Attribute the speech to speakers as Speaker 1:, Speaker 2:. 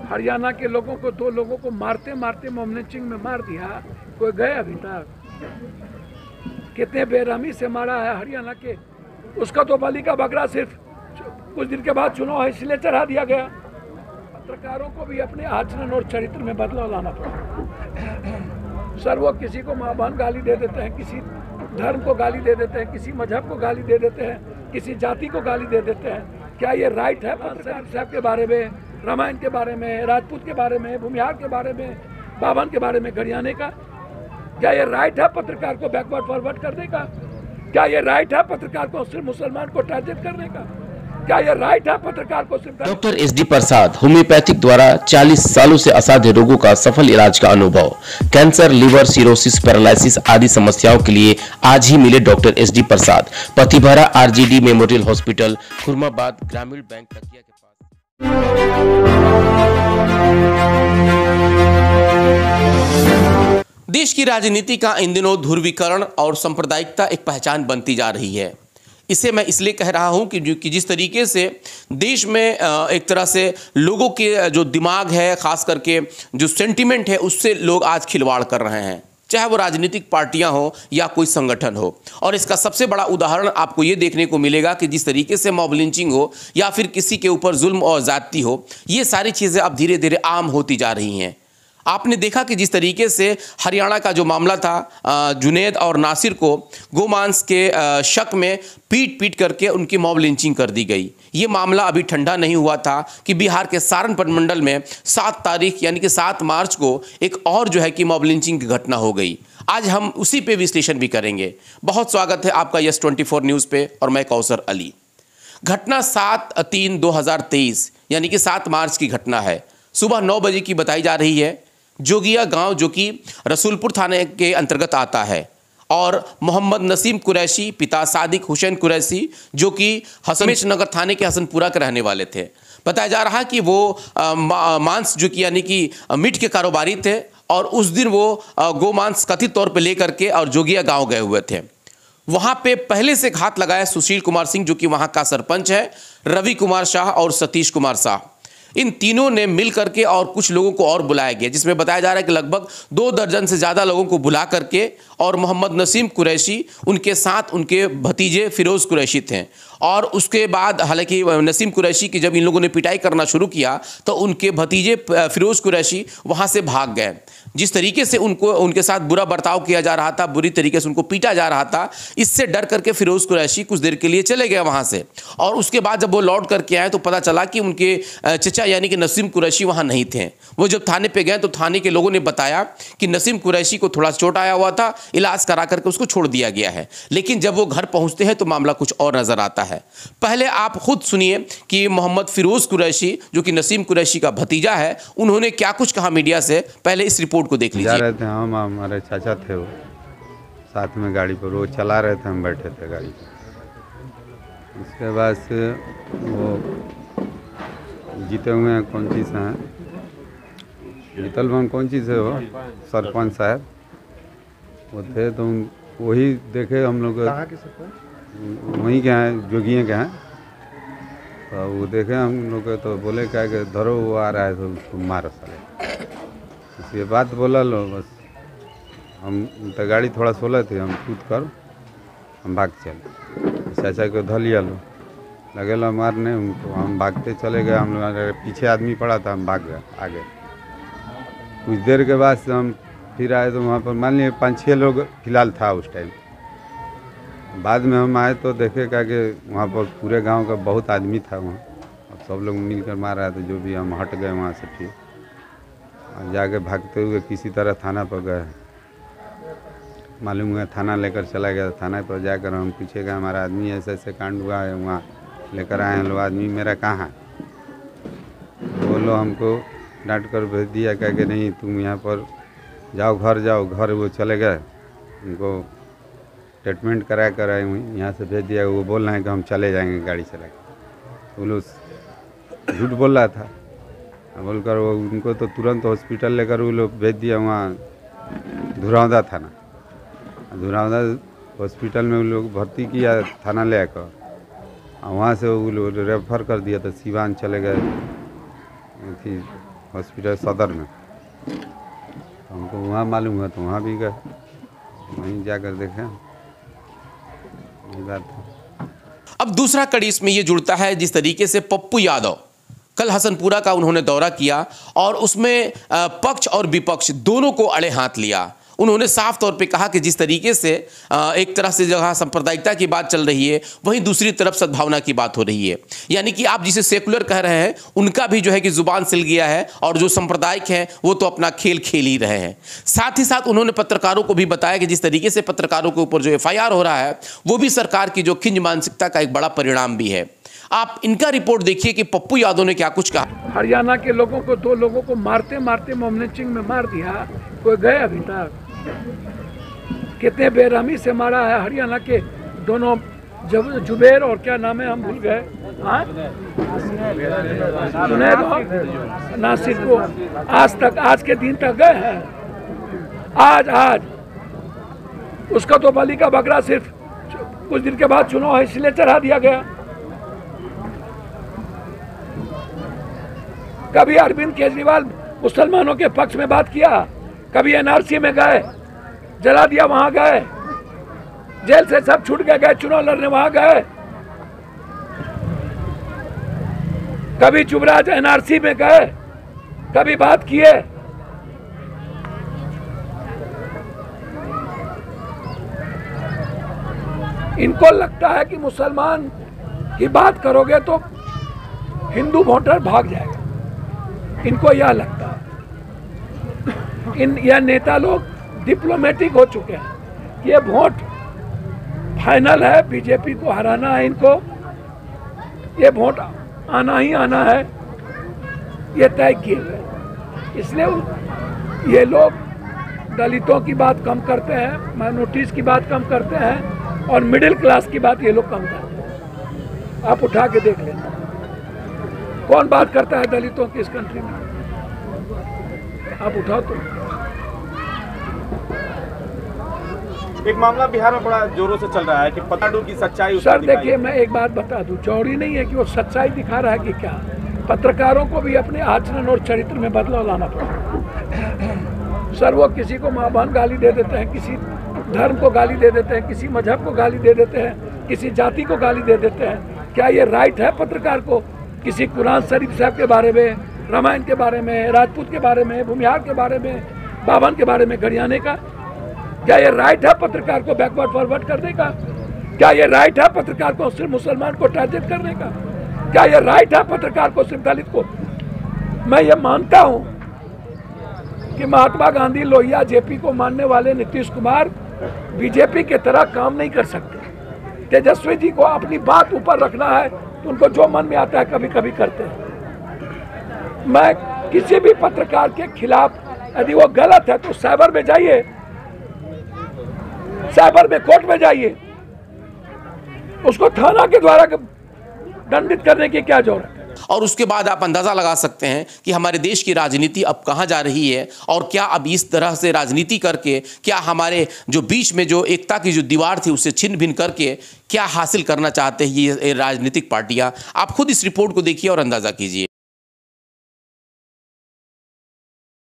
Speaker 1: हरियाणा के लोगों को, 2 लोगों को मारते मारते मोमलिंचिंग में मार दिया। कोई गए अभी तक? कितने बेरहमी से मारा है हरियाणा के। उसका तो बलि का बकरा सिर्फ कुछ दिन के बाद चुनाव है इसलिए चढ़ा दिया गया। पत्रकारों को भी अपने आचरण और चरित्र में बदलाव लाना पड़ा। सर वो किसी को मां बहन गाली दे देते हैं, किसी धर्म को गाली दे देते हैं, किसी मजहब को गाली दे देते हैं, किसी जाति को गाली दे देते हैं। क्या ये राइट है पत्रकार साहब के बारे में, रामायण के बारे में, राजपूत के बारे में, भूमिहार के बारे में, बावन के बारे में गरियाने का? क्या ये राइट है पत्रकार को बैकवर्ड फॉरवर्ड करने का? क्या ये राइट है पत्रकार को सिर्फ मुसलमान को टारगेट करने का? क्या ये राइट है पत्रकार को सिर्फ?
Speaker 2: डॉक्टर एसडी प्रसाद, होम्योपैथिक द्वारा 40 सालों से असाध्य रोगों का सफल इलाज का अनुभव। कैंसर, लिवर, सिरोसिस, पैरालिसिस आदि समस्याओं के लिए आज ही मिले डॉक्टर एसडी प्रसाद। पतिभरा आरजीडी मेमोरियल हॉस्पिटल, खुरमाबाद, ग्रामीण बैंक तकिया के पास। देश की राजनीति का इन दिनों ध्रुवीकरण और सांप्रदायिकता एक पहचान बनती जा रही है। इसे मैं इसलिए कह रहा हूं कि जिस तरीके से देश में एक तरह से लोगों के जो दिमाग है, खास करके जो सेंटिमेंट है, उससे लोग आज खिलवाड़ कर रहे हैं, चाहे वो राजनीतिक पार्टियां हो या कोई संगठन हो। और इसका सबसे बड़ा उदाहरण आपको ये देखने को मिलेगा कि जिस तरीके से मॉब लिंचिंग हो या फिर किसी के ऊपर जुल्म और ज्यादती हो, ये सारी चीज़ें अब धीरे धीरे आम होती जा रही हैं। आपने देखा कि जिस तरीके से हरियाणा का जो मामला था, जुनैद और नासिर को गोमांस के शक में पीट करके उनकी मॉब लिंचिंग कर दी गई। ये मामला अभी ठंडा नहीं हुआ था कि बिहार के सारण प्रमंडल में 7 तारीख यानी कि 7 मार्च को एक और जो है कि मॉब लिंचिंग की घटना हो गई। आज हम उसी पे विश्लेषण भी करेंगे। बहुत स्वागत है आपका यस 24 न्यूज़ पे और मैं कौसर अली। घटना 7/3/2023 यानी कि 7 मार्च की घटना है। सुबह 9 बजे की बताई जा रही है। जोगिया गांव जो कि रसूलपुर थाने के अंतर्गत आता है, और मोहम्मद नसीम कुरैशी पिता सादिक हुसैन कुरैशी जो कि हसमेश नगर थाने के हसनपुरा के रहने वाले थे। बताया जा रहा है कि वो मांस जो कि यानी कि मीट के कारोबारी थे, और उस दिन वो गोमांस कथित तौर पे लेकर के और जोगिया गांव गए हुए थे। वहां पे पहले से घात लगाया सुशील कुमार सिंह जो कि वहां का सरपंच है, रवि कुमार शाह और सतीश कुमार शाह। इन तीनों ने मिल करके और कुछ लोगों को और बुलाया गया, जिसमें बताया जा रहा है कि लगभग 2 दर्जन से ज़्यादा लोगों को बुला करके, और मोहम्मद नसीम कुरैशी उनके साथ उनके भतीजे फिरोज़ कुरैशी थे। और उसके बाद हालांकि नसीम कुरैशी की जब इन लोगों ने पिटाई करना शुरू किया तो उनके भतीजे फिरोज़ कुरैशी वहाँ से भाग गए। जिस तरीके से उनके साथ बुरा बर्ताव किया जा रहा था, बुरी तरीके से उनको पीटा जा रहा था, इससे डर करके फिरोज़ कुरैशी कुछ देर के लिए चले गए वहाँ से। और उसके बाद जब वो लौट करके आए तो पता चला कि उनके चचा यानी कि नसीम कुरैशी वहाँ नहीं थे। वो जब थाने पे गए तो थाने के लोगों ने बताया कि नसीम कुरैशी को थोड़ा चोट आया हुआ था, इलाज करा करके उसको छोड़ दिया गया है। लेकिन जब वो घर पहुँचते हैं तो मामला कुछ और नज़र आता है। पहले आप खुद सुनिए कि मोहम्मद फिरोज़ कुरैशी जो कि नसीम कुरैशी का भतीजा है, उन्होंने क्या कुछ कहा मीडिया से। पहले इस रिपोर्ट को देख लीजिए।
Speaker 3: जा रहे थे हम, हमारे चाचा थे वो साथ में गाड़ी पर, वो चला रहे थे, हम बैठे थे गाड़ी पर। उसके बाद से वो जीते हुए हैं, कौन चीज़ से हैं, जीतलवन कौन चीज़ है, वो सरपंच साहब वो थे। तो वही देखे हम लोग, वहीं के हैं, जोगिए के हैं। तो वो देखे हम लोग तो बोले क्या कि धरो वो आ रहा है तो उसको मारो साले। ये बात बोला लो बस। हम तो गाड़ी थोड़ा सोले थे, हम कूद कर हम भाग चले। चाचा को धो लिया लो, लगे लो मारने उनको। हम भागते चले गए, हम लोग पीछे आदमी पड़ा था, हम भाग गए आगे। कुछ देर के बाद से हम फिर आए तो वहाँ पर मान लिए 5-6 लोग फिलहाल था उस टाइम। बाद में हम आए तो देखे क्या कि वहाँ पर पूरे गांव का बहुत आदमी था वहाँ, और सब लोग मिलकर मार रहा था। जो भी हम हट गए वहाँ से, फिर जाके भागते हुए किसी तरह थाना पर गए। मालूम हुआ थाना लेकर चला गया। थाना पर जाकर हम पूछे गए, हमारा आदमी ऐसे ऐसे कांड हुआ है, वहाँ लेकर आए हैं लोग, आदमी मेरा कहाँ है? बोलो हमको डांट कर भेज दिया, क्या कि नहीं तुम यहाँ पर जाओ, घर जाओ। घर वो चले गए, उनको ट्रीटमेंट करा कर आए हुई, यहाँ से भेज दिया। वो बोल रहे हैं कि हम चले जाएंगे गाड़ी चला के। वो लोग झूठ बोल रहा था, बोलकर वो उनको तो तुरंत हॉस्पिटल लेकर वो लोग भेज दिया वहाँ धुरौदा थाना। धुरौदा हॉस्पिटल में वो लोग भर्ती किया थाना ले आकर, और वहाँ से वो लोग रेफर कर दिया। तो सिवान चले गए, हॉस्पिटल सदर में। हमको वहाँ मालूम हुआ तो वहाँ भी गए, वहीं जाकर देखें, यही बात है।
Speaker 2: अब दूसरा कड़ी इसमें ये जुड़ता है, जिस तरीके से पप्पू यादव कल हसनपुरा का उन्होंने दौरा किया और उसमें पक्ष और विपक्ष दोनों को अड़े हाथ लिया। उन्होंने साफ तौर पे कहा कि जिस तरीके से एक तरह से जहाँ सांप्रदायिकता की बात चल रही है, वहीं दूसरी तरफ सद्भावना की बात हो रही है। यानी कि आप जिसे सेकुलर कह रहे हैं, उनका भी जो है कि जुबान सिल गया है, और जो सांप्रदायिक हैं वो तो अपना खेल खेल ही रहे हैं। साथ ही साथ उन्होंने पत्रकारों को भी बताया कि जिस तरीके से पत्रकारों के ऊपर जो FIR हो रहा है, वो भी सरकार की जो खिंज मानसिकता का एक बड़ा परिणाम भी है। आप इनका रिपोर्ट देखिए कि पप्पू यादव ने क्या कुछ कहा।
Speaker 1: हरियाणा के लोगों को, 2 लोगों को मारते मारते मोमनचिंग में मार दिया, कोई गए अभी तक? कितने बेरहमी से मारा है हरियाणा के दोनों जुबेर और क्या नाम है, हम भूल गए, हाँ जुनैद और नासिर को आज के दिन तक गए हैं। आज उसका तो बलि का बकरा सिर्फ कुछ दिन के बाद चुनाव है इसलिए चढ़ा दिया गया। कभी अरविंद केजरीवाल मुसलमानों के पक्ष में बात किया, कभी NRC में गए, जला दिया, वहां गए, जेल से सब छूट गए, चुनाव लड़ने वहां गए। कभी जुबराज NRC में गए, कभी बात किए। इनको लगता है कि मुसलमान की बात करोगे तो हिंदू वोटर भाग जाएगा, इनको यह लगता है। यह नेता लोग डिप्लोमेटिक हो चुके हैं, ये वोट फाइनल है, बीजेपी को हराना है इनको, ये वोट आना ही आना है, ये तय किए गए। इसलिए ये लोग दलितों की बात कम करते हैं, माइनॉरिटीज की बात कम करते हैं, और मिडिल क्लास की बात ये लोग कम करते हैं। आप उठा के देख लेना, कौन बात करता है दलितों की इस कंट्री में? आप उठाओ तो।
Speaker 4: एक मामला बिहार में बड़ा जोरों से चल रहा है कि पताडू की सच्चाई।
Speaker 1: सर देखिए, मैं एक बात बता दूं, चौड़ी नहीं है कि वो सच्चाई दिखा रहा है कि क्या। पत्रकारों को भी अपने आचरण और चरित्र में बदलाव लाना पड़ेगा। सर वो किसी को मां बहन गाली दे देते हैं, किसी धर्म को गाली दे देते हैं, किसी मजहब को गाली दे देते हैं, किसी जाति को गाली दे देते हैं। क्या ये राइट है पत्रकार को किसी कुरान शरीफ साहब के बारे में, रामायण के बारे में, राजपूत के बारे में, भूमिहार के बारे में, बावन के बारे में गरियाने का? क्या ये राइट है पत्रकार को बैकवर्ड फॉरवर्ड करने का? क्या ये राइट है पत्रकार को सिर्फ मुसलमान को टारगेट करने का? क्या ये राइट है पत्रकार को सिर्फ दलित को? मैं ये मानता हूं कि महात्मा गांधी, लोहिया, JP को मानने वाले नीतीश कुमार बीजेपी के तरह काम नहीं कर सकते। तेजस्वी जी को अपनी बात ऊपर रखना है तो उनको जो मन में आता है कभी कभी करते हैं। मैं किसी भी पत्रकार के खिलाफ, यदि वो गलत है तो साइबर में जाइए, साइबर में कोर्ट में जाइए, उसको थाना के द्वारा दंडित करने की क्या जरूरत है?
Speaker 2: और उसके बाद आप अंदाजा लगा सकते हैं कि हमारे देश की राजनीति अब कहां जा रही है, और क्या अब इस तरह से राजनीति करके क्या हमारे जो बीच में जो एकता की जो दीवार थी उससे छिन्न भिन्न करके क्या हासिल करना चाहते हैं ये राजनीतिक पार्टियां। आप खुद इस रिपोर्ट को देखिए और अंदाजा कीजिए।